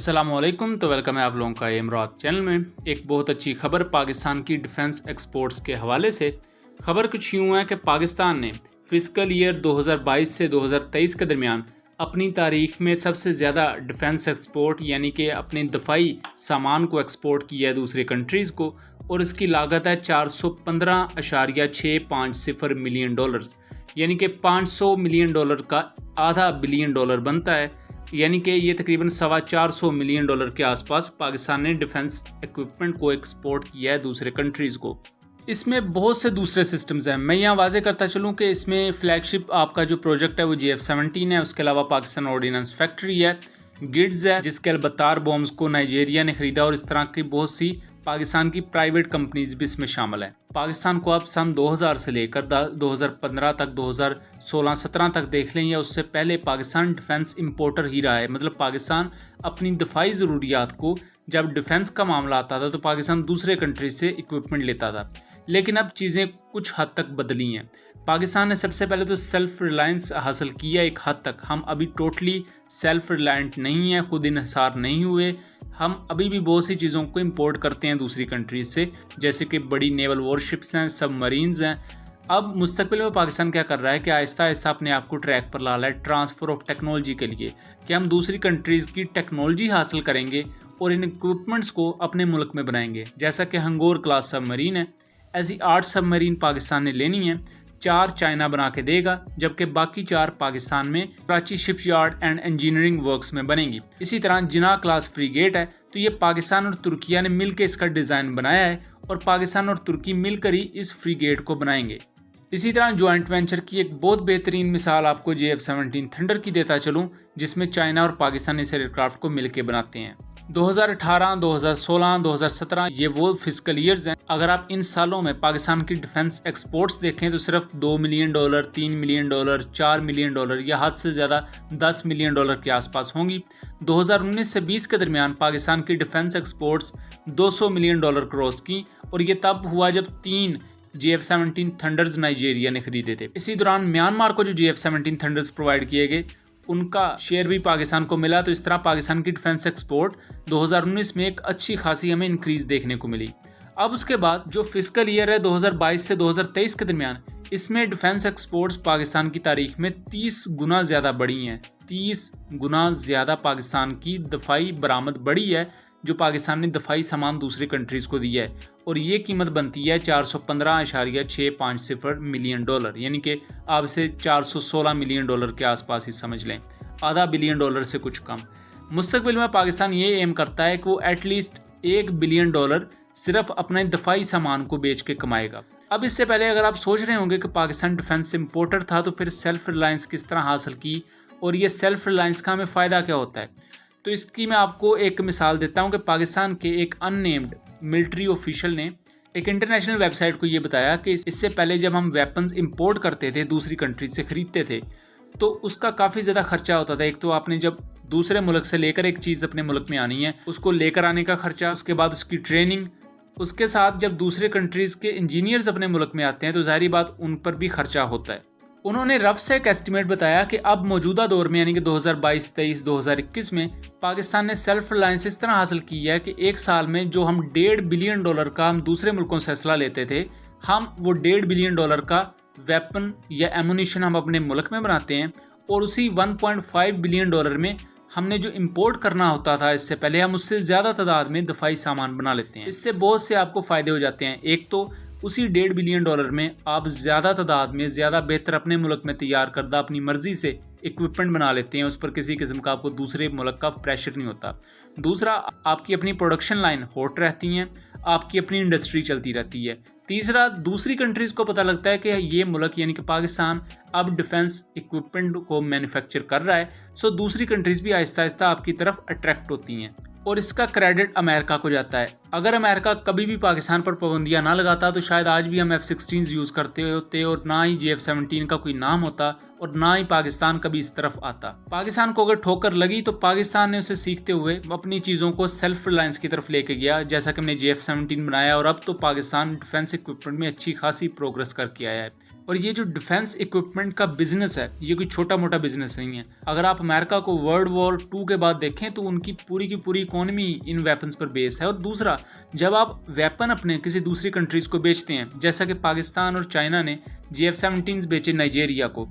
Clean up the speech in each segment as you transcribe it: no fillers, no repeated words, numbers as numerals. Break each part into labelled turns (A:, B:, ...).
A: अस्सलामुअलैकुम। तो वेलकम है आप लोगों का इमरात चैनल में। एक बहुत अच्छी खबर पाकिस्तान की डिफेंस एक्सपोर्ट्स के हवाले से। खबर कुछ यूँ है कि पाकिस्तान ने फिस्कल ईयर 2022 से 2023 के दरमियान अपनी तारीख में सबसे ज़्यादा डिफेंस एक्सपोर्ट यानी कि अपने दफाई सामान को एक्सपोर्ट किया है दूसरी कंट्रीज़ को, और इसकी लागत है 415.650 मिलियन डॉलर्स, यानी कि 500 मिलियन डॉलर का आधा बिलियन डॉलर बनता है। यानी कि ये तकरीबन 425 मिलियन डॉलर के आसपास पाकिस्तान ने डिफेंस इक्विपमेंट को एक्सपोर्ट किया है दूसरे कंट्रीज़ को। इसमें बहुत से दूसरे सिस्टम्स हैं। मैं यहाँ वाजे करता चलूँ कि इसमें फ्लैगशिप आपका जो प्रोजेक्ट है वो GF-17 है। उसके अलावा पाकिस्तान ऑर्डिनेंस फैक्ट्री है, गिड्स है जिसके अलबत्तार बॉम्ब्स को नाइजीरिया ने ख़रीदा, और इस तरह की बहुत सी पाकिस्तान की प्राइवेट कंपनीज भी इसमें शामिल है। पाकिस्तान को अब सन 2000 से लेकर 2015 तक 2016-17 तक देख लें, या उससे पहले पाकिस्तान डिफेंस इंपोर्टर ही रहा है। मतलब पाकिस्तान अपनी दफाई ज़रूरियात को जब डिफेंस का मामला आता था तो पाकिस्तान दूसरे कंट्रीज से इक्विपमेंट लेता था। लेकिन अब चीज़ें कुछ हद तक बदली हैं। पाकिस्तान ने सबसे पहले तो सेल्फ रिलायंस हासिल किया एक हद तक। हम अभी टोटली सेल्फ रिलायंट नहीं है, खुद इन्हिसार नहीं हुए। हम अभी भी बहुत सी चीज़ों को इंपोर्ट करते हैं दूसरी कंट्रीज से, जैसे कि बड़ी नेवल वॉरशिप्स हैं, सबमरीन्स हैं। अब मुस्तकबिल में पाकिस्तान क्या कर रहा है कि आहिस्ता आहिस्ता अपने आप को ट्रैक पर ला रहा है ट्रांसफ़र ऑफ टेक्नोलॉजी के लिए, कि हम दूसरी कंट्रीज़ की टेक्नोलॉजी हासिल करेंगे और इन इक्विपमेंट्स को अपने मुल्क में बनाएंगे। जैसा कि हंगोर क्लास सबमरीन है, ऐसी 8 सबमरीन पाकिस्तान ने लेनी है। 4 चाइना बना के देगा, जबकि बाकी 4 पाकिस्तान में Karachi shipyard and engineering works में बनेंगी। इसी तरह जिना क्लास फ्रीगेट है, तो ये पाकिस्तान और तुर्किया ने मिलकर इसका डिज़ाइन बनाया है, और पाकिस्तान और तुर्की मिलकर ही इस फ्रीगेट को बनाएंगे। इसी तरह जॉइंट वेंचर की एक बहुत बेहतरीन मिसाल आपको GF-17 थंडर की देता चलूँ, जिसमें चाइना और पाकिस्तान इस एयरक्राफ्ट को मिलकर बनाते हैं। 2018, 2016, 2017 ये वो फिस्कल ईयर्स हैं। अगर आप इन सालों में पाकिस्तान की डिफेंस एक्सपोर्ट्स देखें तो सिर्फ $2 मिलियन, $3 मिलियन, $4 मिलियन या हद से ज़्यादा $10 मिलियन के आसपास होंगी। 2019 से 20 के दरमियान पाकिस्तान की डिफेंस एक्सपोर्ट्स $200 मिलियन क्रॉस की, और ये तब हुआ जब 3 GF-17 थंडर्स नाइजीरिया ने खरीदे थे। इसी दौरान म्यांमार को जो GF-17 थंडर्स प्रोवाइड किए गए उनका शेयर भी पाकिस्तान को मिला। तो इस तरह पाकिस्तान की डिफेंस एक्सपोर्ट 2019 में एक अच्छी खासी हमें इंक्रीज देखने को मिली। अब उसके बाद जो फिस्कल ईयर है 2022 से 2023 के दरमियान, इसमें डिफेंस एक्सपोर्ट्स पाकिस्तान की तारीख में 30 गुना ज़्यादा बढ़ी हैं। 30 गुना ज़्यादा पाकिस्तान की दफाई बरामद बढ़ी है, जो पाकिस्तान ने दफाई सामान दूसरी कंट्रीज़ को दिया है, और ये कीमत बनती है 415.650 मिलियन डॉलर, यानी कि आप इसे 416 मिलियन डॉलर के आसपास ही समझ लें, आधा बिलियन डॉलर से कुछ कम। मुस्तकबिल में पाकिस्तान ये एम करता है कि वो एटलीस्ट $1 बिलियन सिर्फ अपने दफाई सामान को बेच के कमाएगा। अब इससे पहले अगर आप सोच रहे होंगे कि पाकिस्तान डिफेंस इंपोर्टर था तो फिर सेल्फ रिलायंस किस तरह हासिल की, और ये सेल्फ रिलायंस का हमें फ़ायदा क्या होता है, तो इसकी मैं आपको एक मिसाल देता हूं कि पाकिस्तान के एक अननेम्ड मिलिट्री ऑफिशियल ने एक इंटरनेशनल वेबसाइट को ये बताया कि इससे पहले जब हम वेपन्स इंपोर्ट करते थे, दूसरी कंट्रीज से ख़रीदते थे, तो उसका काफ़ी ज़्यादा खर्चा होता था। एक तो आपने जब दूसरे मुल्क से लेकर एक चीज़ अपने मुल्क में आनी है, उसको लेकर आने का खर्चा, उसके बाद उसकी ट्रेनिंग, उसके साथ जब दूसरे कंट्रीज़ के इंजीनियर्स अपने मुल्क में आते हैं तो ज़ाहिर बात उन पर भी खर्चा होता है। उन्होंने रफ से एक एस्टिमेट बताया कि अब मौजूदा दौर में यानी कि 2022, 23, 2021 में पाकिस्तान ने सेल्फ रिलायंस इस तरह हासिल की है कि एक साल में जो हम $1.5 बिलियन का हम दूसरे मुल्कों से असला लेते थे, हम वो $1.5 बिलियन का वेपन या एमुनिशन हम अपने मुल्क में बनाते हैं, और उसी $1.5 बिलियन में हमने जो इंपोर्ट करना होता था इससे पहले, हम उससे ज़्यादा तादाद में दफाई सामान बना लेते हैं। इससे बहुत से आपको फ़ायदे हो जाते हैं। एक तो उसी $1.5 बिलियन में आप ज़्यादा तादाद में ज़्यादा बेहतर अपने मुल्क में तैयार करदा अपनी मर्ज़ी से इक्विपमेंट बना लेते हैं, उस पर किसी किस्म का आपको दूसरे मुल्क का प्रेशर नहीं होता। दूसरा, आपकी अपनी प्रोडक्शन लाइन हॉट रहती हैं, आपकी अपनी इंडस्ट्री चलती रहती है। तीसरा, दूसरी कंट्रीज़ को पता लगता है कि ये मुल्क यानी कि पाकिस्तान अब डिफेंस इक्विपमेंट को मैन्युफैक्चर कर रहा है, सो दूसरी कंट्रीज़ भी आहिस्ता आहिस्ता आपकी तरफ अट्रैक्ट होती हैं, और इसका क्रेडिट अमेरिका को जाता है। अगर अमेरिका कभी भी पाकिस्तान पर पाबंदियां ना लगाता तो शायद आज भी हम F-16 यूज़ करते होते और ना ही GF-17 का कोई नाम होता, और ना ही पाकिस्तान कभी इस तरफ आता। पाकिस्तान को अगर ठोकर लगी तो पाकिस्तान ने उसे सीखते हुए अपनी चीज़ों को सेल्फ रिलायंस की तरफ लेके गया, जैसा कि हमने JF-17 बनाया और अब तो पाकिस्तान डिफेंस इक्विपमेंट में अच्छी खासी प्रोग्रेस करके आया है। और ये जो डिफेंस इक्विपमेंट का बिजनेस है ये कोई छोटा मोटा बिजनेस नहीं है। अगर आप अमेरिका को वर्ल्ड वॉर 2 के बाद देखें तो उनकी पूरी की पूरी इकोनॉमी इन वेपन्स पर बेस है। और दूसरा, जब आप वेपन अपने किसी दूसरी कंट्रीज को बेचते हैं, जैसा कि पाकिस्तान और चाइना ने JF-17 बेचे नाइजीरिया को,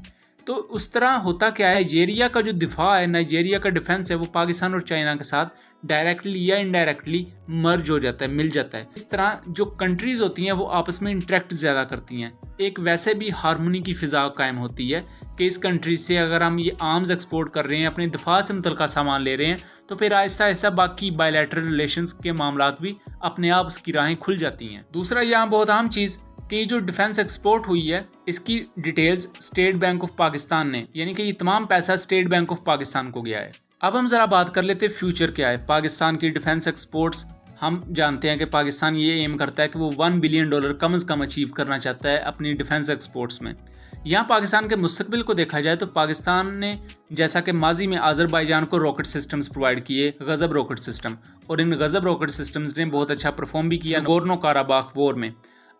A: तो उस तरह होता क्या है, नाइजीरिया का जो दिफा है, नाइजीरिया का डिफेंस है, वो पाकिस्तान और चाइना के साथ डायरेक्टली या इनडायरेक्टली मर्ज हो जाता है, मिल जाता है। इस तरह जो कंट्रीज होती हैं वो आपस में इंटरेक्ट ज़्यादा करती हैं। एक वैसे भी हारमोनी की फिजा कायम होती है कि इस कंट्री से अगर हम ये आर्म्स एक्सपोर्ट कर रहे हैं, अपने दिफा से मुतल्लिका सामान ले रहे हैं, तो फिर आहिस्ता आहिस्ता बाकी बायलैटरल रिलेशंस के मामलात भी अपने आप उसकी राहें खुल जाती हैं। दूसरा यहाँ बहुत आम चीज़ कि जो डिफेंस एक्सपोर्ट हुई है इसकी details state bank of Pakistan ने, यानी कि ये तमाम पैसा स्टेट बैंक ऑफ पाकिस्तान को गया है। अब हम ज़रा बात कर लेते हैं फ्यूचर क्या है पाकिस्तान की डिफेंस एक्सपोर्ट्स। हम जानते हैं कि पाकिस्तान ये एम करता है कि वो $1 बिलियन कम से कम अचीव करना चाहता है अपनी डिफेंस एक्सपोर्ट्स में। यहाँ पाकिस्तान के मुस्तकबिल को देखा जाए तो पाकिस्तान ने, जैसा कि माजी में आज़रबाईजान को रॉकेट सिस्टम्स प्रोवाइड किए, गज़ब रॉकेट सिस्टम, और इन गज़ब रॉकेट सिस्टम्स ने बहुत अच्छा परफॉर्म भी किया नगोर्नो काराबाख वॉर में।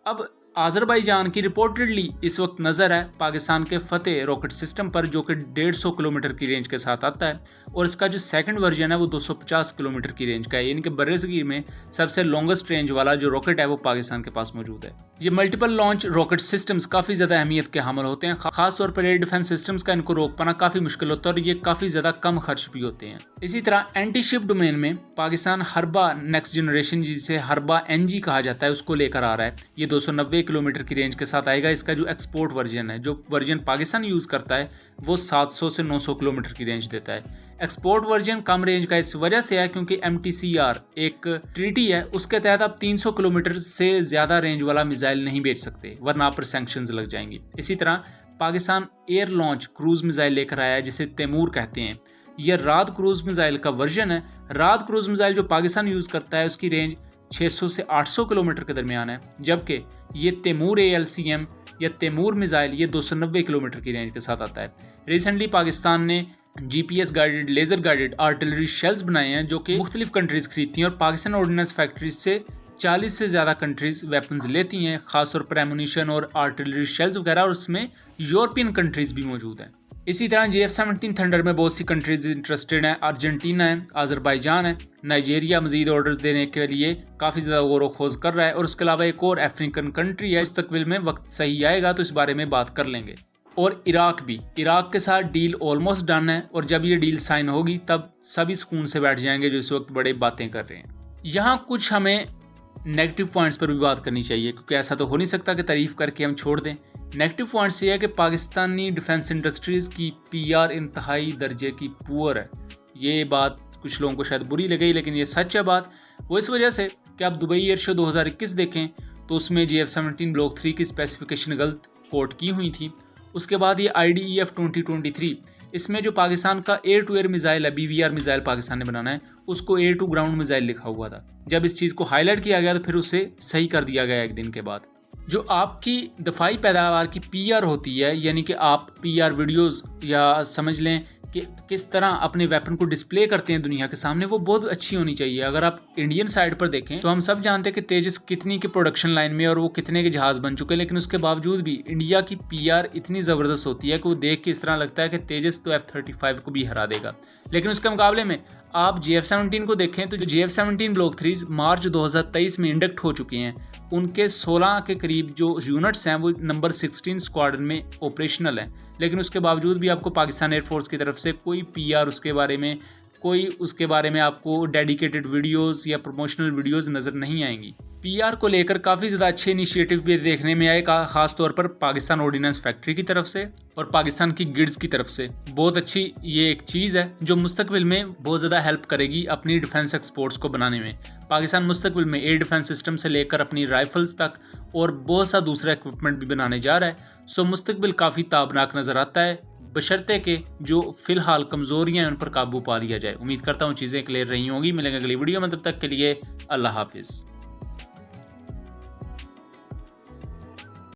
A: अब आज़रबाईजान की रिपोर्टेडली इस वक्त नज़र है पाकिस्तान के फतेह रॉकेट सिस्टम पर, जो कि 150 किलोमीटर की रेंज के साथ आता है, और इसका जो सेकंड वर्जन है वो 250 किलोमीटर की रेंज का है, यानी कि बर्रे-सगीर में सबसे लॉन्गेस्ट रेंज वाला जो रॉकेट है वो पाकिस्तान के पास मौजूद है। ये मल्टीपल लॉन्च रॉकेट सिस्टम्स काफ़ी ज़्यादा अहमियत के हामिल होते हैं, खासतौर पर एयर डिफेंस सिस्टम्स का इनको रोक पाना काफ़ी मुश्किल होता है और ये काफ़ी ज़्यादा कम खर्च भी होते हैं। इसी तरह एंटी शिप डोमेन में पाकिस्तान हरबा नेक्स्ट जनरेशन, जिसे हरबा NG कहा जाता है, उसको लेकर आ रहा है। ये 290 किलोमीटर की रेंज के साथ आएगा। इसका जो एक्सपोर्ट वर्जन है, जो वर्जन पाकिस्तान यूज़ करता है, वो 700 से 900 किलोमीटर की रेंज देता है। एक्सपोर्ट वर्जन कम रेंज का इस वजह से है क्योंकि MTCR एक ट्रीटी है, उसके तहत आप 300 किलोमीटर से ज़्यादा रेंज वाला मिसाइल नहीं बेच सकते, वरना आप पर सैंक्शंस लग जाएंगी। इसी तरह Pakistan air launch cruise missile लेकर आया है, जिसे तैमूर कहते हैं। यह रात क्रूज मिसाइल का वर्जन है। रात क्रूज मिसाइल जो पाकिस्तान यूज़ करता है उसकी रेंज 600 से 800 किलोमीटर के दरमियान है, जबकि ये तैमूर ALCM या तैमूर मिसाइल ये 290 किलोमीटर की रेंज के साथ आता है। रिसेंटली पाकिस्तान ने GPS guided, laser guided artillery shells बनाए हैं जो कि मुख्तलिफ कंट्रीज़ खरीदती हैं, और पाकिस्तान ऑर्डिनेंस फैक्ट्रीज से 40 से ज़्यादा कंट्रीज़ वेपन्स लेती हैं, खासतौर पर एमुनिशन और आर्टिलरी शेल्स वगैरह, और उसमें यूरोपियन कंट्रीज़ भी मौजूद हैं। इसी तरह JF-17 थंडर में बहुत सी कंट्रीज इंटरेस्टेड हैं। अर्जेंटीना है, आज़रबाईजान है, नाइजीरिया मजीद ऑर्डर्स देने के लिए काफ़ी ज़्यादा गौर खोज कर रहा है, और उसके अलावा एक और अफ्रीकन कंट्री है। मुस्तकबिल में वक्त सही आएगा तो इस बारे में बात कर लेंगे। और इराक भी, इराक के साथ डील ऑलमोस्ट डन है, और जब ये डील साइन होगी तब सभी सुकून से बैठ जाएंगे जो इस वक्त बड़े बातें कर रहे हैं। यहाँ कुछ हमें नेगेटिव पॉइंट्स पर भी बात करनी चाहिए, क्योंकि ऐसा तो हो नहीं सकता कि तारीफ करके हम छोड़ दें। नेगेटिव पॉइंट्स ये है कि पाकिस्तानी डिफेंस इंडस्ट्रीज़ की PR इंतहाई दर्जे की पुअर है। ये बात कुछ लोगों को शायद बुरी लगी, लेकिन ये सच है बात। वो इस वजह से कि आप दुबई एयर शो 2021 देखें तो उसमें JF-17 ब्लॉक 3 की स्पेसिफिकेशन गलत कोट की हुई थी। उसके बाद ये IDEF 2023, इसमें जो पाकिस्तान का एयर टू एयर मिसाइल है, BVR मिसाइल पाकिस्तान ने बनाना है, उसको एयर टू ग्राउंड मिसाइल लिखा हुआ था। जब इस चीज़ को हाईलाइट किया गया तो फिर उसे सही कर दिया गया एक दिन के बाद। जो आपकी दफाई पैदावार की PR होती है, यानी कि आप PR वीडियोस या समझ लें कि किस तरह अपने वेपन को डिस्प्ले करते हैं दुनिया के सामने, वो बहुत अच्छी होनी चाहिए। अगर आप इंडियन साइड पर देखें तो हम सब जानते हैं कि तेजस कितनी के प्रोडक्शन लाइन में और वो कितने के जहाज़ बन चुके हैं, लेकिन उसके बावजूद भी इंडिया की PR इतनी ज़बरदस्त होती है कि वो देख के इस तरह लगता है कि तेजस तो F-35 को भी हरा देगा। लेकिन उसके मुकाबले में आप JF-17 को देखें तो JF-17 ब्लॉक 3 मार्च 2023 में इंडक्ट हो चुके हैं। उनके 16 के करीब जो यूनिट्स हैं वो नंबर 16 स्क्वाड्रन में ऑपरेशनल हैं, लेकिन उसके बावजूद भी आपको पाकिस्तान एयरफोर्स की तरफ से कोई PR उसके बारे में आपको डेडिकेटेड वीडियोस या प्रमोशनल वीडियोस नज़र नहीं आएंगी। PR को लेकर काफ़ी ज़्यादा अच्छे इनिशिएटिव भी देखने में आए, खास तौर पर पाकिस्तान ऑर्डिनेंस फैक्ट्री की तरफ से और पाकिस्तान की गिड्स की तरफ से। बहुत अच्छी ये एक चीज़ है जो मुस्तकबिल में बहुत ज़्यादा हेल्प करेगी अपनी डिफेंस एक्सपोर्ट्स को बनाने में। पाकिस्तान मुस्तकबिल में एयर डिफेंस सिस्टम से लेकर अपनी राइफल्स तक और बहुत सा दूसरा इक्विपमेंट भी बनाने जा रहा है। सो मुस्तकबिल काफ़ी ताबनाक नज़र आता है, बशर्ते के जो फिलहाल कमज़ोरियाँ हैं उन पर काबू पा लिया जाए। उम्मीद करता हूँ चीज़ें क्लियर रही होंगी। मिलेंगे अगली वीडियो में, तब तक के लिए अल्लाह हाफिज़।